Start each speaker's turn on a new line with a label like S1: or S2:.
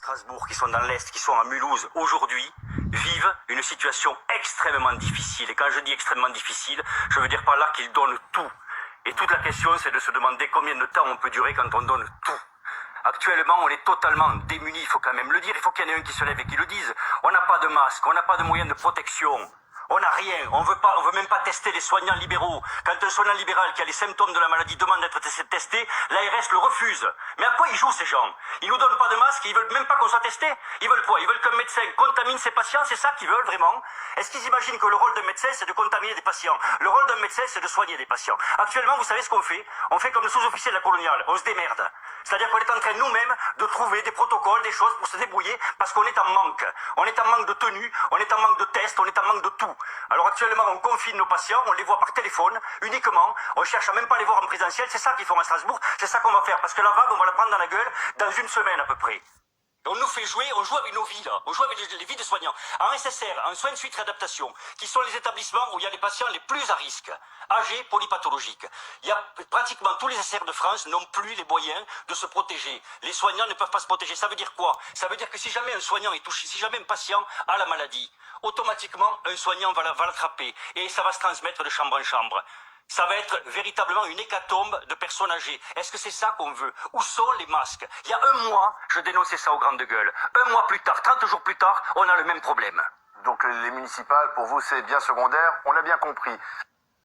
S1: Strasbourg, qui sont dans l'Est, qui sont à Mulhouse, aujourd'hui, vivent une situation extrêmement difficile. Et quand je dis extrêmement difficile, je veux dire par là qu'ils donnent tout. Et toute la question, c'est de se demander combien de temps on peut durer quand on donne tout. Actuellement, on est totalement démunis, il faut quand même le dire. Il faut qu'il y en ait un qui se lève et qui le dise. On n'a pas de masque, on n'a pas de moyens de protection. On n'a rien, on veut même pas tester les soignants libéraux. Quand un soignant libéral qui a les symptômes de la maladie demande d'être testé, l'ARS le refuse. Mais à quoi ils jouent ces gens? Ils nous donnent pas de masque, ils veulent même pas qu'on soit testé. Ils veulent quoi? Ils veulent qu'un médecin contamine ses patients, c'est ça qu'ils veulent vraiment? Est-ce qu'ils imaginent que le rôle d'un médecin c'est de contaminer des patients? Le rôle d'un médecin c'est de soigner des patients. Actuellement, vous savez ce qu'on fait? On fait comme le sous-officier de la coloniale, on se démerde. C'est-à-dire qu'on est en train nous-mêmes de trouver des protocoles, des choses pour se débrouiller parce qu'on est en manque. On est en manque de tenue, on est en manque de tests, on est en manque de tout. Alors actuellement, on confine nos patients, on les voit par téléphone, uniquement. On cherche à même pas les voir en présentiel. C'est ça qu'ils font à Strasbourg. C'est ça qu'on va faire. Parce que la vague, on va la prendre dans la gueule dans une semaine à peu près. On nous fait jouer, on joue avec nos vies là, on joue avec les vies des soignants. En SSR, en soins de suite réadaptation, qui sont les établissements où il y a les patients les plus à risque, âgés, polypathologiques. Il y a pratiquement tous les SSR de France n'ont plus les moyens de se protéger. Les soignants ne peuvent pas se protéger. Ça veut dire quoi? Ça veut dire que si jamais un soignant est touché, si jamais un patient a la maladie, automatiquement un soignant va l'attraper et ça va se transmettre de chambre en chambre. Ça va être véritablement une hécatombe de personnes âgées. Est-ce que c'est ça qu'on veut? Où sont les masques? Il y a un mois, je dénonçais ça aux grandes gueules. Un mois plus tard, 30 jours plus tard, on a le même problème.
S2: Donc les municipales, pour vous, c'est bien secondaire, on l'a bien compris.